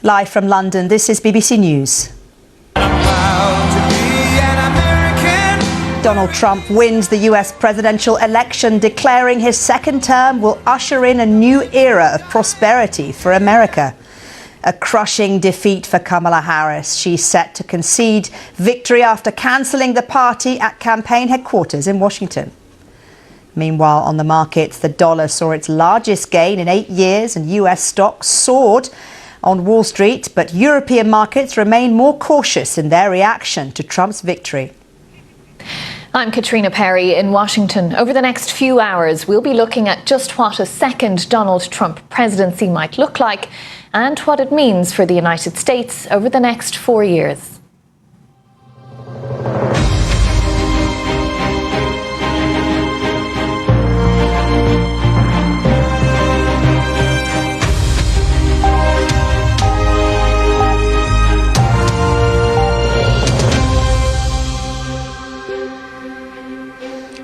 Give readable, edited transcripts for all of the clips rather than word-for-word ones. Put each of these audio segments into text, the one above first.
Live from London, this is BBC News. Donald Trump wins the US presidential election, declaring his second term will usher in a new era of prosperity for America. A crushing defeat for Kamala Harris. She's set to concede victory after cancelling the party at campaign headquarters in Washington. Meanwhile, on the markets, the dollar saw its largest gain in 8 years and US stocks soared on Wall Street, but European markets remain more cautious in their reaction to Trump's victory. I'm Caitriona Perry in Washington. Over the next few hours, we'll be looking at just what a second Donald Trump presidency might look like and what it means for the United States over the next 4 years.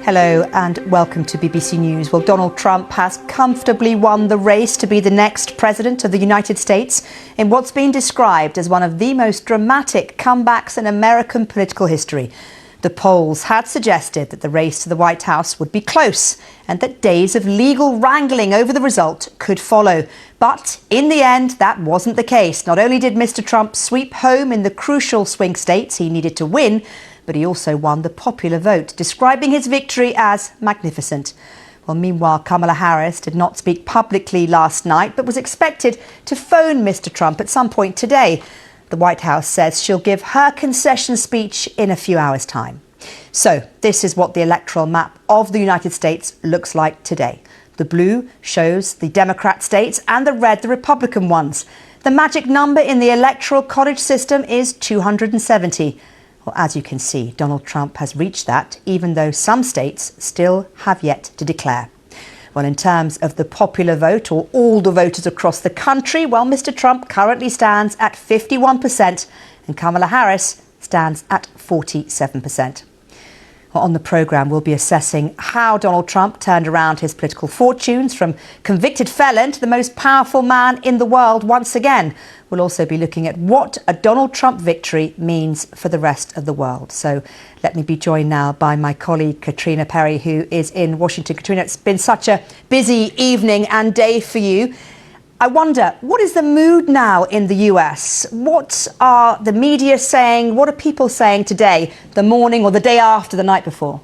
Hello and welcome to BBC News. Well, Donald Trump has comfortably won the race to be the next president of the United States in what's been described as one of the most dramatic comebacks in American political history. The polls had suggested that the race to the White House would be close and that days of legal wrangling over the result could follow. But in the end, that wasn't the case. Not only did Mr. Trump sweep home in the crucial swing states he needed to win, but he also won the popular vote, describing his victory as magnificent. Well, meanwhile, Kamala Harris did not speak publicly last night, but was expected to phone Mr. Trump at some point today. The White House says she'll give her concession speech in a few hours' time. So this is what the electoral map of the United States looks like today. The blue shows the Democrat states and the red the Republican ones. The magic number in the Electoral College system is 270. Well, as you can see, Donald Trump has reached that, even though some states still have yet to declare. Well, in terms of the popular vote, or all the voters across the country, well, Mr. Trump currently stands at 51% and Kamala Harris stands at 47%. Well, on the programme, we'll be assessing how Donald Trump turned around his political fortunes from convicted felon to the most powerful man in the world once again. We'll also be looking at what a Donald Trump victory means for the rest of the world. So let me be joined now by my colleague Caitriona Perry, who is in Washington. Caitriona, it's been such a busy evening and day for you. I wonder, what is the mood now in the US? What are the media saying? What are people saying today, the morning or the day after the night before?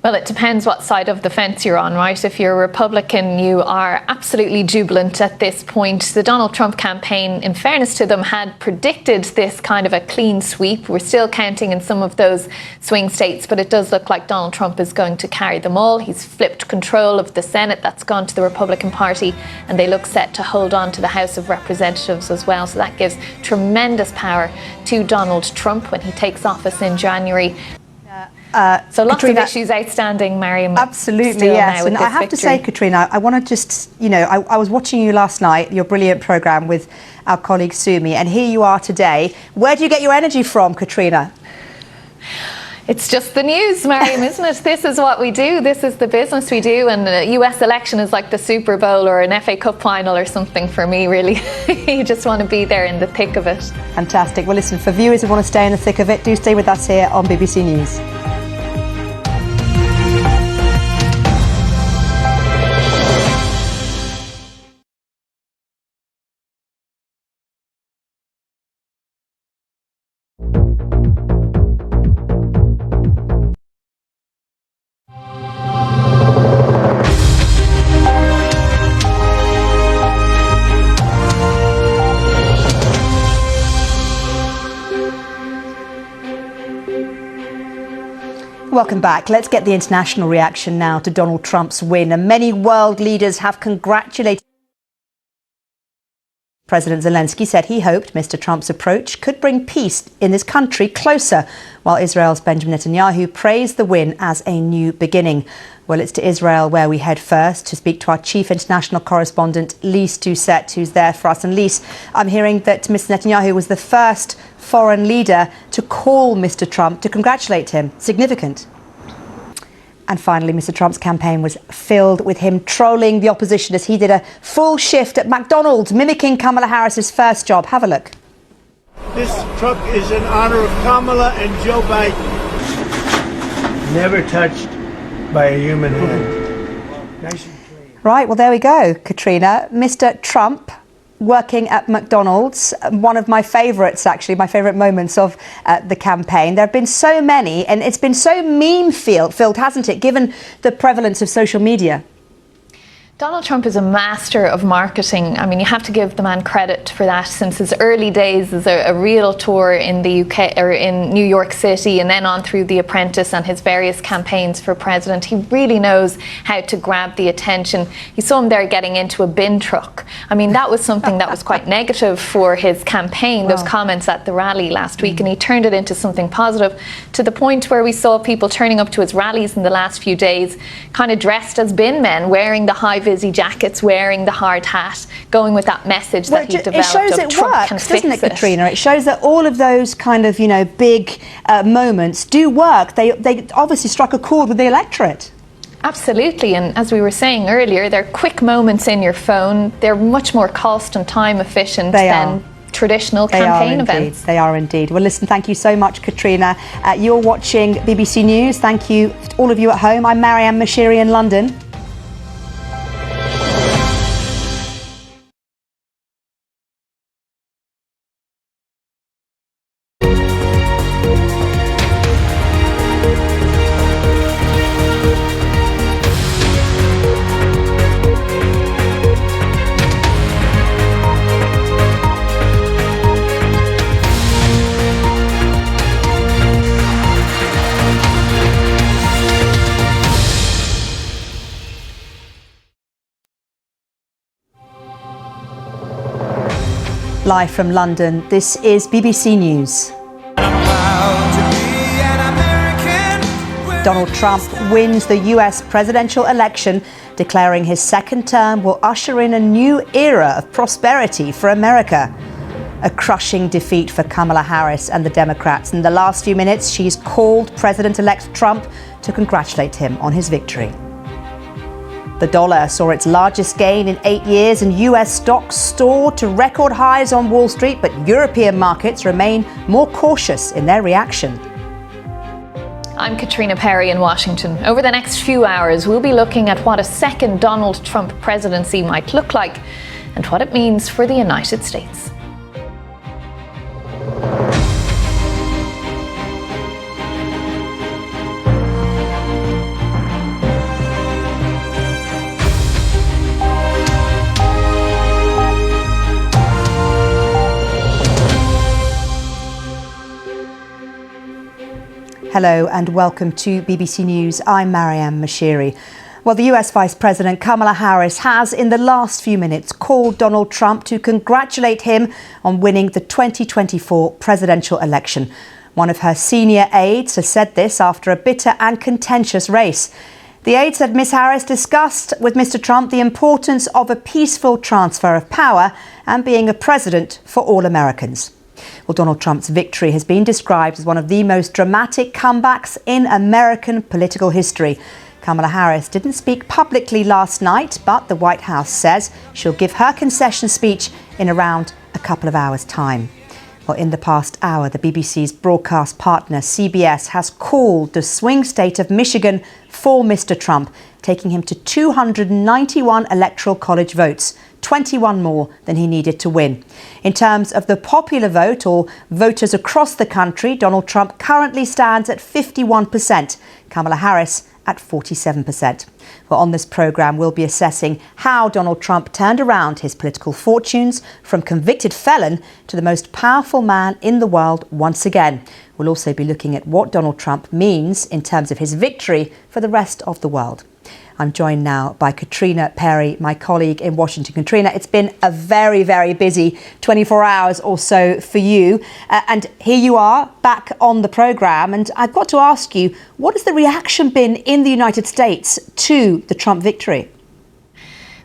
Well, it depends what side of the fence you're on, right? If you're a Republican, you are absolutely jubilant at this point. The Donald Trump campaign, in fairness to them, had predicted this kind of a clean sweep. We're still counting in some of those swing states, but it does look like Donald Trump is going to carry them all. He's flipped control of the Senate. That's gone to the Republican Party, and they look set to hold on to the House of Representatives as well. So that gives tremendous power to Donald Trump when he takes office in January. So lots of issues outstanding, Maryam. Absolutely, yes. And I have to say, Caitriona, I want to just, I was watching you last night, your brilliant programme with our colleague Sumi, and here you are today. Where do you get your energy from, Caitriona? It's just the news, Maryam, isn't it? This is what we do. This is the business we do. And the US election is like the Super Bowl or an FA Cup final or something for me, really. You just want to be there in the thick of it. Fantastic. Well, listen, for viewers who want to stay in the thick of it, do stay with us here on BBC News. Welcome back. Let's get the international reaction now to Donald Trump's win. And many world leaders have congratulated. President Zelensky said he hoped Mr. Trump's approach could bring peace in this country closer, while Israel's Benjamin Netanyahu praised the win as a new beginning. Well, it's to Israel where we head first to speak to our chief international correspondent, Lise Doucette, who's there for us. And Lise, I'm hearing that Mr. Netanyahu was the first foreign leader to call Mr. Trump to congratulate him. Significant. And finally, Mr. Trump's campaign was filled with him trolling the opposition as he did a full shift at McDonald's, mimicking Kamala Harris's first job. Have a look. This truck is in honor of Kamala and Joe Biden. Never touched by a human hand. Nice and clean. Right, well, there we go, Caitriona. Mr. Trump working at McDonald's, one of my favourites, actually, my favourite moments of the campaign. There have been so many, and it's been so meme-filled, hasn't it, given the prevalence of social media? Donald Trump is a master of marketing. I mean, you have to give the man credit for that since his early days as a real tour in the UK or in New York City, and then on through The Apprentice and his various campaigns for president. He really knows how to grab the attention. You saw him there getting into a bin truck. I mean, that was something that was quite negative for his campaign, those comments at the rally last week, and he turned it into something positive to the point where we saw people turning up to his rallies in the last few days kind of dressed as bin men, wearing the high-vis jackets, wearing the hard hat, going with that message that he developed. It shows it works, doesn't it, Caitriona? It shows that all of those kind of, big moments do work. They obviously struck a chord with the electorate. Absolutely, and as we were saying earlier, they're quick moments in your phone. They're much more cost and time efficient than traditional campaign events. They are indeed. Well, listen, thank you so much, Caitriona. You're watching BBC News. Thank you, all of you at home. I'm Maryam Moshiri in London. Live from London, this is BBC News. Donald Trump wins the US presidential election, declaring his second term will usher in a new era of prosperity for America. A crushing defeat for Kamala Harris and the Democrats. In the last few minutes, she's called President-elect Trump to congratulate him on his victory. The dollar saw its largest gain in 8 years, and US stocks soared to record highs on Wall Street, but European markets remain more cautious in their reaction. I'm Caitriona Perry in Washington. Over the next few hours, we'll be looking at what a second Donald Trump presidency might look like and what it means for the United States. Hello and welcome to BBC News. I'm Maryam Moshiri. Well, the US Vice President Kamala Harris has, in the last few minutes, called Donald Trump to congratulate him on winning the 2024 presidential election. One of her senior aides has said this after a bitter and contentious race. The aide said Ms. Harris discussed with Mr. Trump the importance of a peaceful transfer of power and being a president for all Americans. Well, Donald Trump's victory has been described as one of the most dramatic comebacks in American political history. Kamala Harris didn't speak publicly last night, but the White House says she'll give her concession speech in around a couple of hours' time. Well, in the past hour, the BBC's broadcast partner, CBS, has called the swing state of Michigan for Mr. Trump, taking him to 291 electoral college votes, 21 more than he needed to win. In terms of the popular vote, or voters across the country, Donald Trump currently stands at 51%, Kamala Harris at 47%. Well, on this programme, we'll be assessing how Donald Trump turned around his political fortunes from convicted felon to the most powerful man in the world once again. We'll also be looking at what Donald Trump means in terms of his victory for the rest of the world. I'm joined now by Caitriona Perry, my colleague in Washington. Caitriona, it's been a very, very busy 24 hours or so for you. And here you are back on the programme. And I've got to ask you, what has the reaction been in the United States to the Trump victory?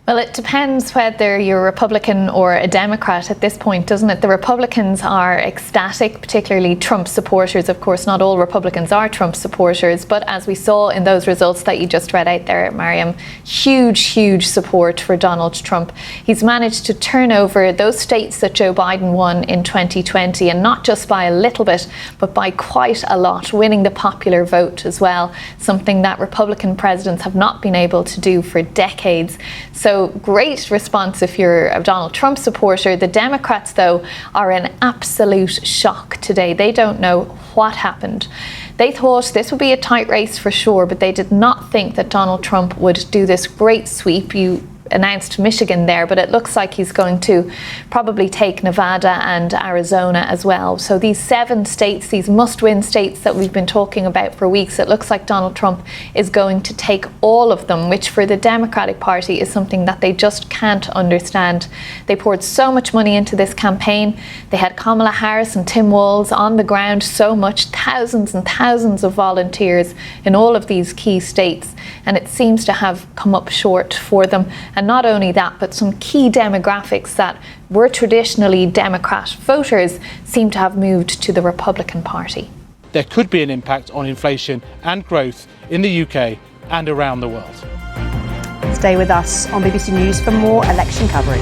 Well, it depends whether you're a Republican or a Democrat at this point, doesn't it? The Republicans are ecstatic, particularly Trump supporters. Of course, not all Republicans are Trump supporters, but as we saw in those results that you just read out there, Maryam, huge support for Donald Trump. He's managed to turn over those states that Joe Biden won in 2020, and not just by a little bit, but by quite a lot, winning the popular vote as well, something that Republican presidents have not been able to do for decades. So great response if you're a Donald Trump supporter. The Democrats, though, are in absolute shock today. They don't know what happened. They thought this would be a tight race for sure, but they did not think that Donald Trump would do this great sweep. You announced Michigan there, but it looks like he's going to probably take Nevada and Arizona as well. So these 7 states, these must-win states that we've been talking about for weeks, it looks like Donald Trump is going to take all of them, which for the Democratic Party is something that they just can't understand. They poured so much money into this campaign. They had Kamala Harris and Tim Walz on the ground so much, thousands and thousands of volunteers in all of these key states, and it seems to have come up short for them. And not only that, but some key demographics that were traditionally Democrat voters seem to have moved to the Republican Party. There could be an impact on inflation and growth in the UK and around the world. Stay with us on BBC News for more election coverage.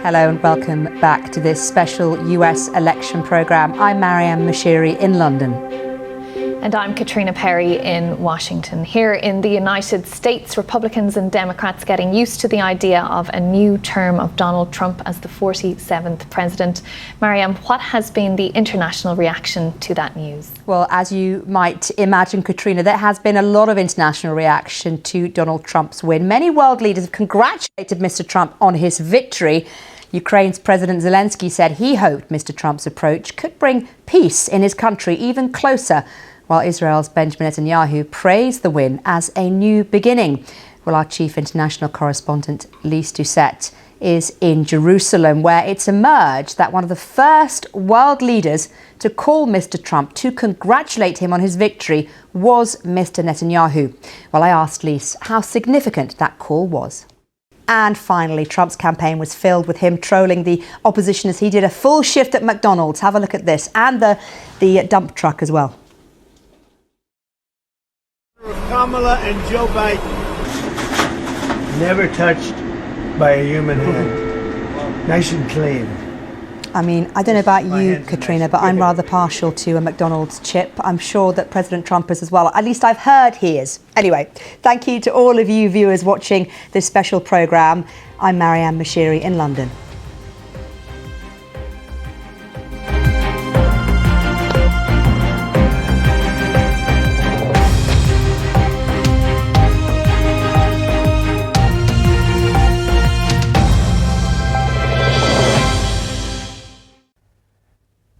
Hello and welcome back to this special US election programme. I'm Maryam Moshiri in London. And I'm Caitriona Perry in Washington. Here in the United States, Republicans and Democrats getting used to the idea of a new term of Donald Trump as the 47th president. Maryam, what has been the international reaction to that news? Well, as you might imagine, Caitriona, there has been a lot of international reaction to Donald Trump's win. Many world leaders have congratulated Mr. Trump on his victory. Ukraine's President Zelensky said he hoped Mr. Trump's approach could bring peace in his country even closer, while Israel's Benjamin Netanyahu praised the win as a new beginning. Well, our chief international correspondent, Lise Doucette, is in Jerusalem, where it's emerged that one of the first world leaders to call Mr. Trump to congratulate him on his victory was Mr. Netanyahu. Well, I asked Lise how significant that call was. And finally, Trump's campaign was filled with him trolling the opposition as he did a full shift at McDonald's. Have a look at this, and the dump truck as well. Kamala and Joe Biden. Never touched by a human hand. Nice and clean. I mean, I don't know about you, Caitriona, but I'm rather partial to a McDonald's chip. I'm sure that President Trump is as well. At least I've heard he is. Anyway, thank you to all of you viewers watching this special programme. I'm Maryam Moshiri in London.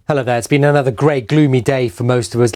Hello there. It's been another grey, gloomy day for most of us.